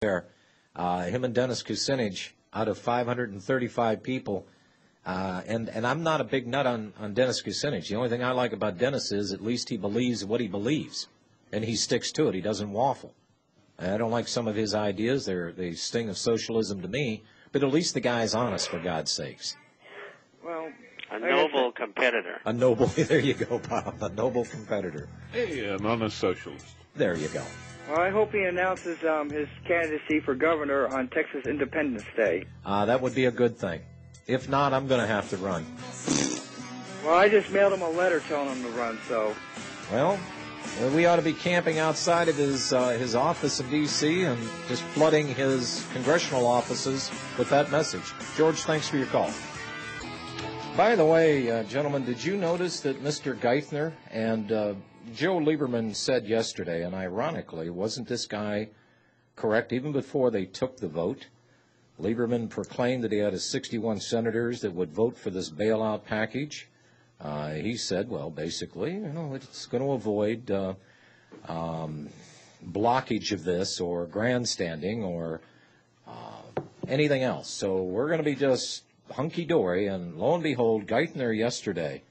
there. Him and Dennis Kucinich out of 535 people. And I'm not a big nut on Dennis Kucinich. The only thing I like about Dennis is at least he believes what he believes, and he sticks to it. He doesn't waffle. I don't like some of his ideas. They sting of socialism to me, but at least the guy's honest, for God's sakes. Well, a noble competitor. A noble, there you go, Bob, a noble competitor. Hey, an honest socialist. There you go. Well, I hope he announces his candidacy for governor on Texas Independence Day. That would be a good thing. If not, I'm going to have to run. Well, I just mailed him a letter telling him to run, so. Well, we ought to be camping outside of his office in D.C. and just flooding his congressional offices with that message. George, thanks for your call. By the way, gentlemen, did you notice that Mr. Geithner and Joe Lieberman said yesterday, and ironically, wasn't this guy correct even before they took the vote? Lieberman proclaimed that he had 61 senators that would vote for this bailout package. He said, well, basically, it's going to avoid blockage of this or grandstanding or anything else. So we're going to be just hunky-dory, and lo and behold, Geithner yesterday,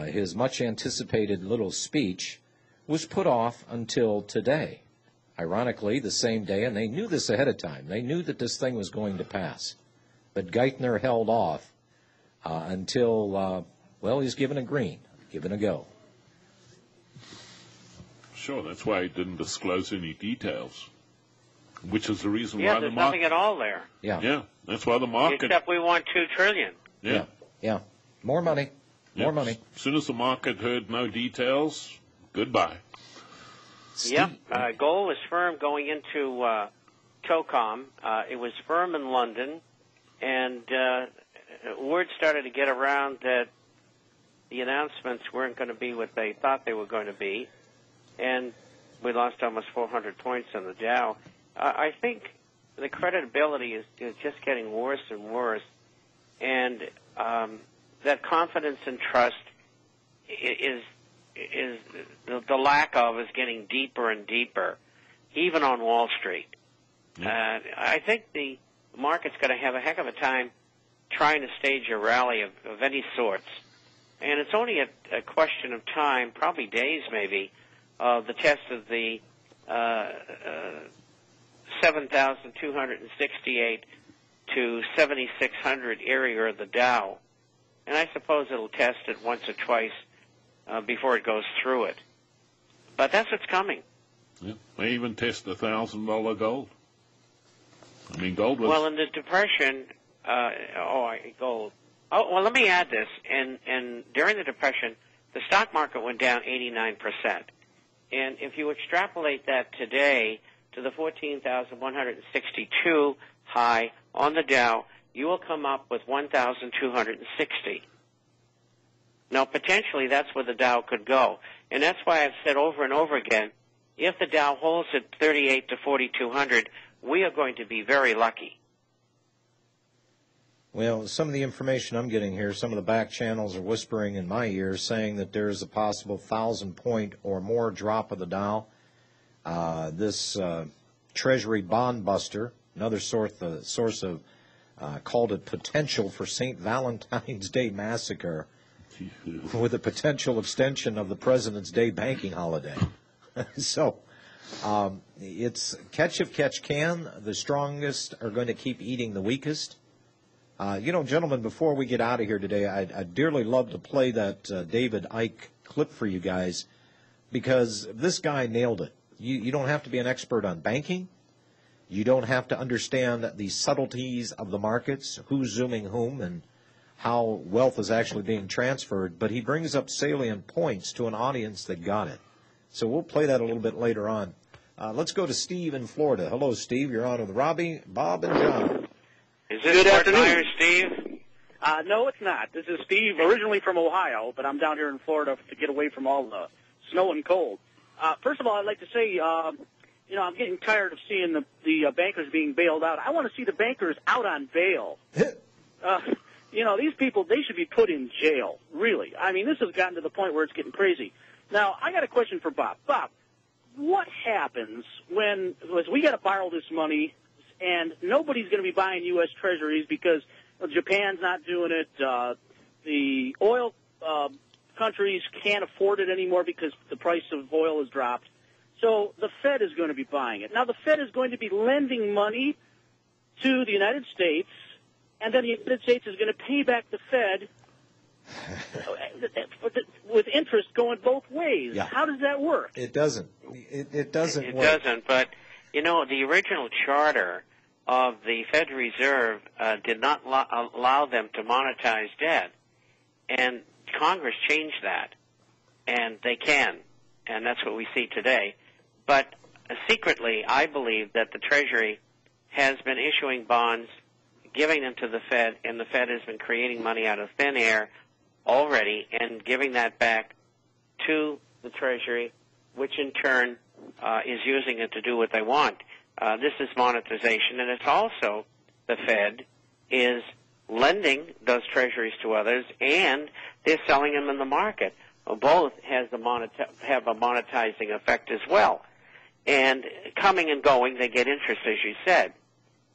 his much-anticipated little speech was put off until today. Ironically, the same day, and they knew this ahead of time. They knew that this thing was going to pass. But Geithner held off until, he's given a green, given a go. Sure, that's why he didn't disclose any details, which is the reason why there's nothing at all there. Yeah, that's why the market... Except we want $2 trillion. Yeah. More money. More money. As soon as the market heard no details, goodbye. Gold was firm going into TOCOM. It was firm in London, and word started to get around that the announcements weren't going to be what they thought they were going to be, and we lost almost 400 points on the Dow. I think the credibility is just getting worse and worse, and that confidence and trust is the lack of is getting deeper and deeper, even on Wall Street. I think the market's going to have a heck of a time trying to stage a rally of any sorts. And it's only a question of time, probably days maybe, of the test of the 7,268 to 7,600 area of the Dow. And I suppose it'll test it once or twice before it goes through it. But that's what's coming. Yeah. They even test $1,000 gold. I mean, gold was... Well, in the Depression, gold. Oh, well, let me add this. And during the Depression, the stock market went down 89%. And if you extrapolate that today to the 14,162 high on the Dow, you will come up with 1,260. Now, potentially, that's where the Dow could go. And that's why I've said over and over again, if the Dow holds at 38 to 4,200, we are going to be very lucky. Well, some of the information I'm getting here, some of the back channels are whispering in my ears saying that there is a possible 1,000-point or more drop of the Dow. This Treasury bond buster, another source of, called it potential for St. Valentine's Day massacre with a potential extension of the President's Day banking holiday. So it's catch if catch can. The strongest are going to keep eating the weakest. Gentlemen, before we get out of here today, I'd dearly love to play that David Icke clip for you guys because this guy nailed it. You don't have to be an expert on banking. You don't have to understand the subtleties of the markets, who's zooming whom, and how wealth is actually being transferred. But he brings up salient points to an audience that got it. So we'll play that a little bit later on. Let's go to Steve in Florida. Hello, Steve. You're on with Robbie, Bob, and John. Is this Fort Myers, Steve? No, it's not. This is Steve, originally from Ohio, but I'm down here in Florida to get away from all the snow and cold. First of all, I'd like to say, I'm getting tired of seeing the bankers being bailed out. I want to see the bankers out on bail. These people, they should be put in jail, really. I mean, this has gotten to the point where it's getting crazy. Now, I got a question for Bob. Bob, what happens when we got to borrow this money and nobody's going to be buying U.S. Treasuries because Japan's not doing it. The oil countries can't afford it anymore because the price of oil has dropped. So the Fed is going to be buying it. Now, the Fed is going to be lending money to the United States, and then the United States is going to pay back the Fed with interest going both ways. Yeah. How does that work? It doesn't. It doesn't It work. doesn't, but, the original charter of the Federal Reserve did not allow them to monetize debt, and Congress changed that, and they can, and that's what we see today. But secretly, I believe that the Treasury has been issuing bonds, giving them to the Fed, and the Fed has been creating money out of thin air already and giving that back to the Treasury, which in turn is using it to do what they want. This is monetization, and it's also the Fed is lending those treasuries to others, and they're selling them in the market. Both have a monetizing effect as well. And coming and going, they get interest, as you said.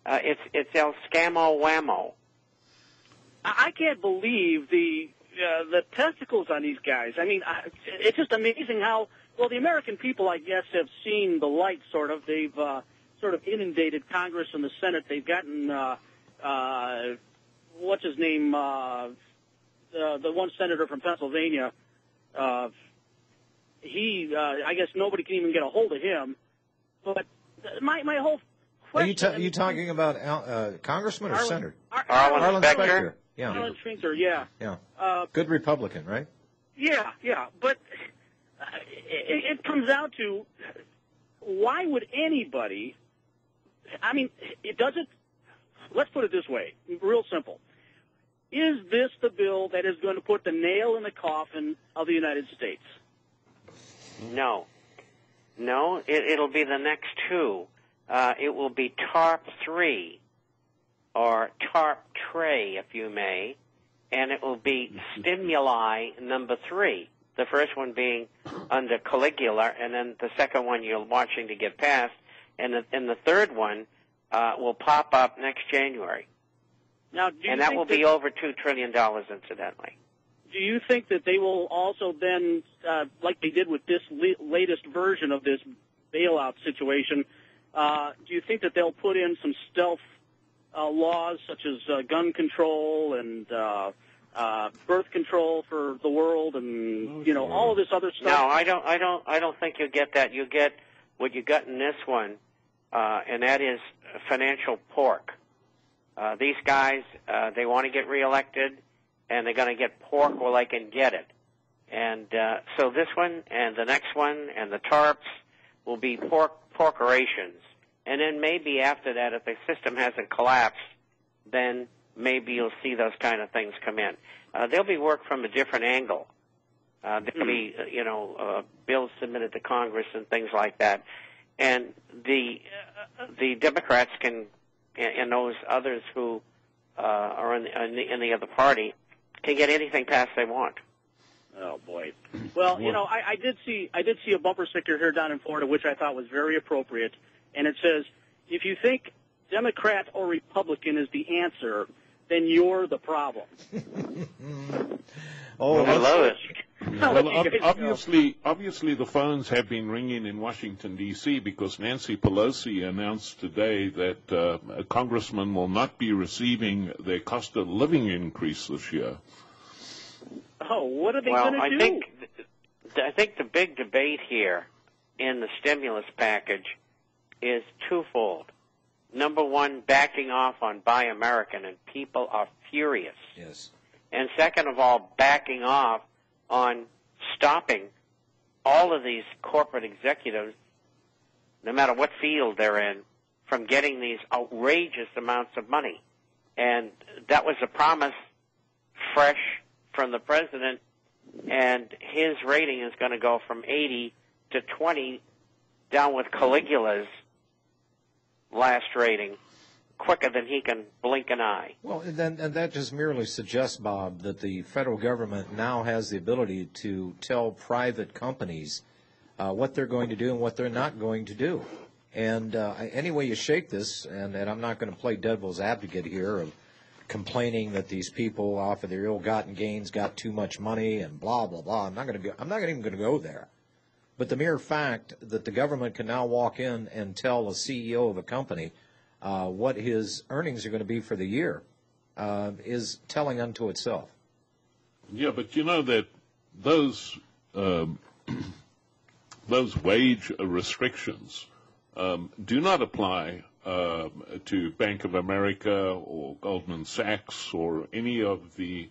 It's el scammo whammo. I can't believe the testicles on these guys. I mean, it's just amazing how, well, the American people, I guess, have seen the light, sort of. They've sort of inundated Congress and the Senate. They've gotten, what's his name, the one senator from Pennsylvania. I guess nobody can even get a hold of him. But my whole question... Are you talking about Congressman or Senator? Arlen Specter? Yeah. Arlen Specter, yeah. Yeah. Good Republican, right? Yeah. But it comes down to, why would anybody... I mean, it doesn't... Let's put it this way, real simple. Is this the bill that is going to put the nail in the coffin of the United States? No. It'll be the next two. It will be TARP 3, or TARP Tray, if you may, and it will be Stimuli number 3. The first one being under Caligula, and then the second one you're watching to get passed, and the third one will pop up next January. Now, and that will be over $2 trillion, incidentally. Do you think that they will also then, like they did with this latest version of this bailout situation, do you think that they'll put in some stealth laws such as gun control and birth control for the world and all of this other stuff? No, I don't think you'll get that. You get what you got in this one, and that is financial pork. These guys, they want to get reelected, and they're going to get pork while they can get it. And so this one and the next one and the TARPs will be porcorations. And then maybe after that, if the system hasn't collapsed, then maybe you'll see those kind of things come in. They'll be worked from a different angle. There'll be, bills submitted to Congress and things like that. And the Democrats can, and those others who are in the other party, can get anything passed they want. Oh boy! Well, I did see a bumper sticker here down in Florida, which I thought was very appropriate, and it says, "If you think Democrat or Republican is the answer, then you're the problem." Oh, I love it. Well, obviously, the phones have been ringing in Washington, D.C., because Nancy Pelosi announced today that congressmen will not be receiving their cost of living increase this year. Oh, what are they going to do? I think the big debate here in the stimulus package is twofold. Number one, backing off on Buy American, and people are furious. Yes. And second of all, backing off on stopping all of these corporate executives, no matter what field they're in, from getting these outrageous amounts of money. And that was a promise fresh from the president, and his rating is going to go from 80 to 20, down with Caligula's last rating, quicker than he can blink an eye. Well, and that just merely suggests, Bob, that the federal government now has the ability to tell private companies what they're going to do and what they're not going to do. And any way you shake this, and I'm not going to play devil's advocate here of complaining that these people off of their ill-gotten gains got too much money and blah blah blah. I'm not even going to go there. But the mere fact that the government can now walk in and tell a CEO of a company what his earnings are going to be for the year is telling unto itself. Yeah, but you know that those wage restrictions do not apply to Bank of America or Goldman Sachs or any of the